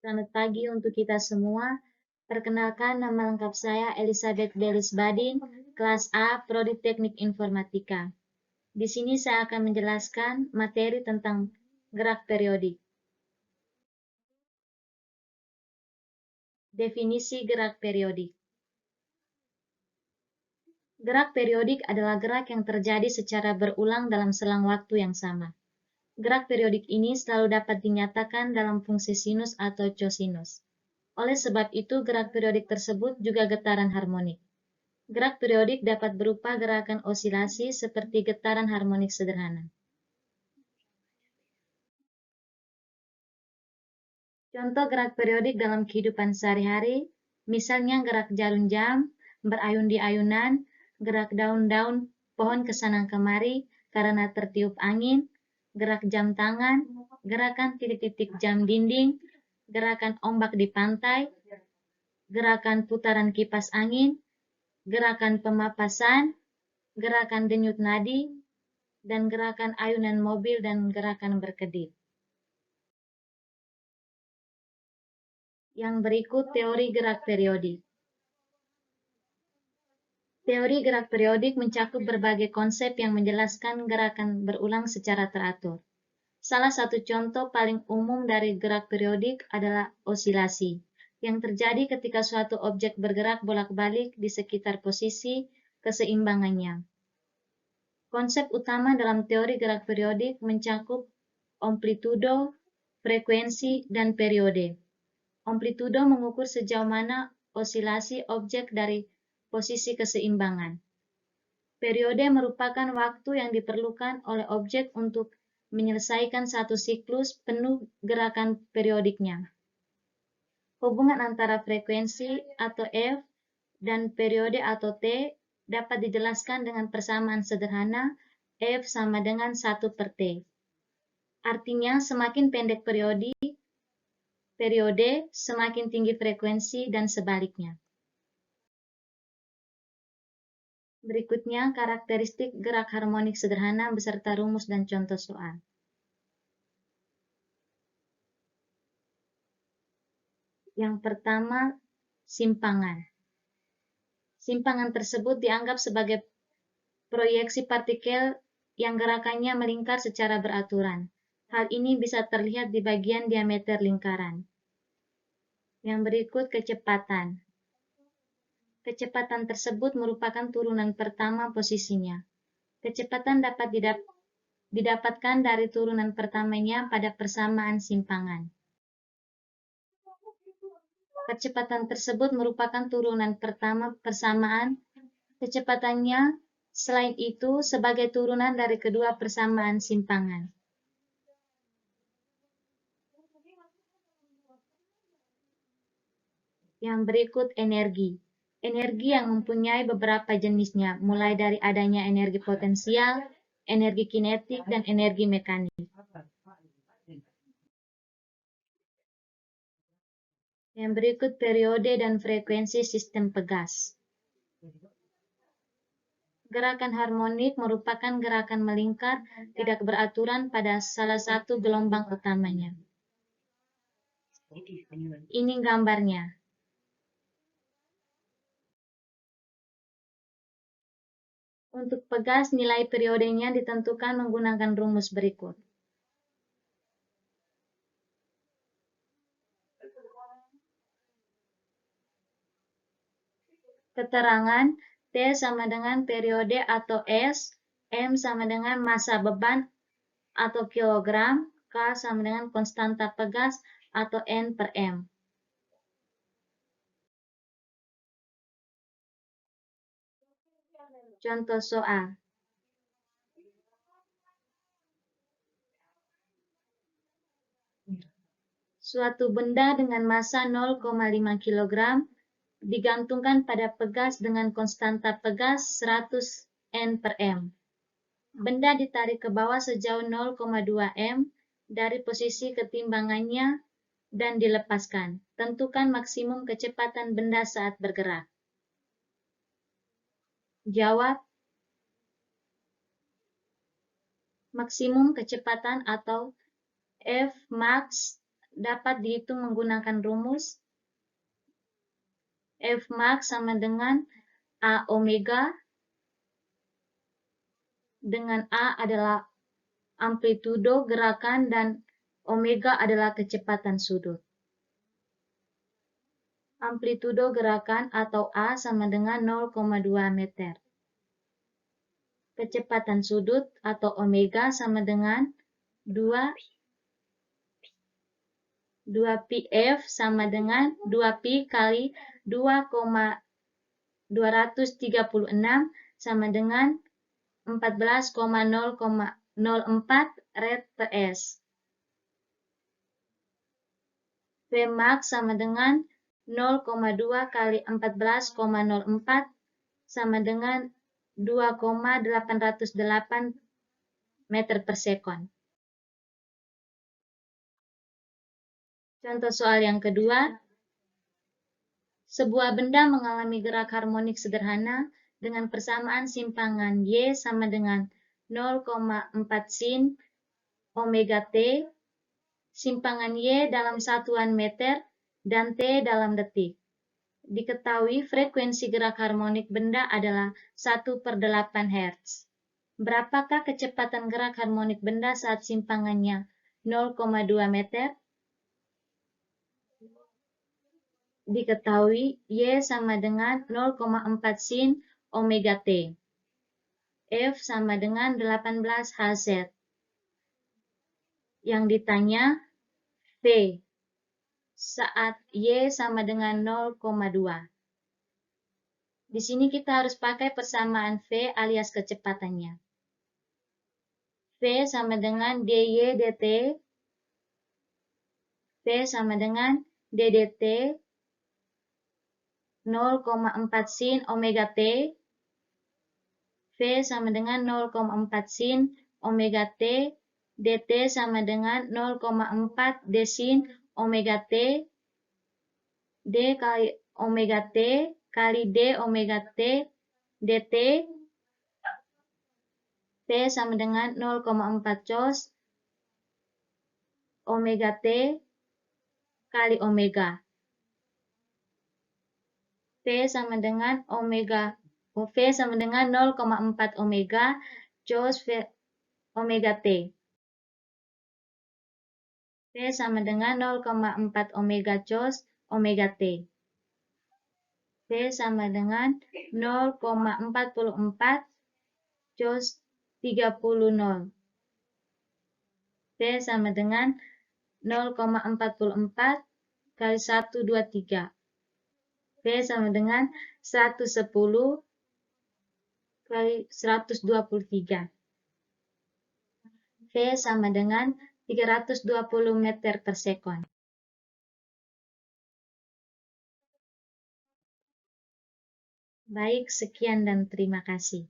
Selamat pagi untuk kita semua. Perkenalkan, nama lengkap saya Elizabeth Belis Badin, kelas A, Prodi Teknik Informatika. Di sini saya akan menjelaskan materi tentang gerak periodik. Definisi gerak periodik. Gerak periodik adalah gerak yang terjadi secara berulang dalam selang waktu yang sama. Gerak periodik ini selalu dapat dinyatakan dalam fungsi sinus atau cosinus. Oleh sebab itu, gerak periodik tersebut juga getaran harmonik. Gerak periodik dapat berupa gerakan osilasi seperti getaran harmonik sederhana. Contoh gerak periodik dalam kehidupan sehari-hari, misalnya gerak jarum jam, berayun di ayunan, gerak daun-daun pohon kesana kemari karena tertiup angin, gerak jam tangan, gerakan titik-titik jam dinding, gerakan ombak di pantai, gerakan putaran kipas angin, gerakan pemapasan, gerakan denyut nadi, dan gerakan ayunan mobil dan gerakan berkedip. Yang berikut teori gerak periodik. Teori gerak periodik mencakup berbagai konsep yang menjelaskan gerakan berulang secara teratur. Salah satu contoh paling umum dari gerak periodik adalah osilasi, yang terjadi ketika suatu objek bergerak bolak-balik di sekitar posisi keseimbangannya. Konsep utama dalam teori gerak periodik mencakup amplitudo, frekuensi, dan periode. Amplitudo mengukur sejauh mana osilasi objek dari posisi keseimbangan. Periode merupakan waktu yang diperlukan oleh objek untuk menyelesaikan satu siklus penuh gerakan periodiknya. Hubungan antara frekuensi atau F dan periode atau T dapat dijelaskan dengan persamaan sederhana F sama dengan 1 per T. Artinya, semakin pendek periode, semakin tinggi frekuensi dan sebaliknya. Berikutnya, karakteristik gerak harmonik sederhana beserta rumus dan contoh soal. Yang pertama, simpangan. Simpangan tersebut dianggap sebagai proyeksi partikel yang gerakannya melingkar secara beraturan. Hal ini bisa terlihat di bagian diameter lingkaran. Yang berikut, kecepatan. Kecepatan tersebut merupakan turunan pertama posisinya. Kecepatan dapat didapatkan dari turunan pertamanya pada persamaan simpangan. Kecepatan tersebut merupakan turunan pertama persamaan. Kecepatannya selain itu sebagai turunan dari kedua persamaan simpangan. Yang berikut, energi. Energi yang mempunyai beberapa jenisnya, mulai dari adanya energi potensial, energi kinetik, dan energi mekanik. Yang berikut, periode dan frekuensi sistem pegas. Gerakan harmonik merupakan gerakan melingkar tidak beraturan pada salah satu gelombang utamanya. Ini gambarnya. Untuk pegas, nilai periodenya ditentukan menggunakan rumus berikut. Keterangan, T sama dengan periode atau S, M sama dengan massa beban atau kilogram, K sama dengan konstanta pegas atau N per M. Contoh soal. Suatu benda dengan massa 0,5 kg digantungkan pada pegas dengan konstanta pegas 100 N per M. Benda ditarik ke bawah sejauh 0,2 M dari posisi ketimbangannya dan dilepaskan. Tentukan maksimum kecepatan benda saat bergerak. Jawab. Maksimum kecepatan atau F max dapat dihitung menggunakan rumus Fmax sama dengan A omega, dengan A adalah amplitudo gerakan dan omega adalah kecepatan sudut. Amplitudo gerakan atau A sama dengan 0,2 meter. Kecepatan sudut atau omega sama dengan 2 2πf sama dengan 2pi kali 2,236 sama dengan 14,004 rad per s. Vmax sama dengan 0,2 kali 14,04 sama dengan 2,808 meter per sekon. Contoh soal yang kedua, sebuah benda mengalami gerak harmonik sederhana dengan persamaan simpangan Y sama dengan 0,4 sin omega T, simpangan Y dalam satuan meter, dan T dalam detik. Diketahui frekuensi gerak harmonik benda adalah 1/8 Hz. Berapakah kecepatan gerak harmonik benda saat simpangannya 0,2 meter? Diketahui Y sama dengan 0,4 sin omega T. F sama dengan 18 Hz. Yang ditanya V saat Y sama dengan 0,2. Di sini kita harus pakai persamaan V alias kecepatannya. V sama dengan dy dt. V sama dengan d dt 0,4 sin omega T. V sama dengan 0,4 sin omega T. dt sama dengan 0,4 d sin omega T. D kali omega T kali d omega T dt. T sama dengan 0,4 cos omega T kali omega. V sama dengan omega. V sama dengan 0,4 omega cos omega T. V sama dengan 0,4 omega cos omega T. V sama dengan 0,44 cos 30. V sama dengan 0,44 kali 123. V sama dengan 110 kali 123. V sama dengan 320 meter per sekon. Baik, sekian dan terima kasih.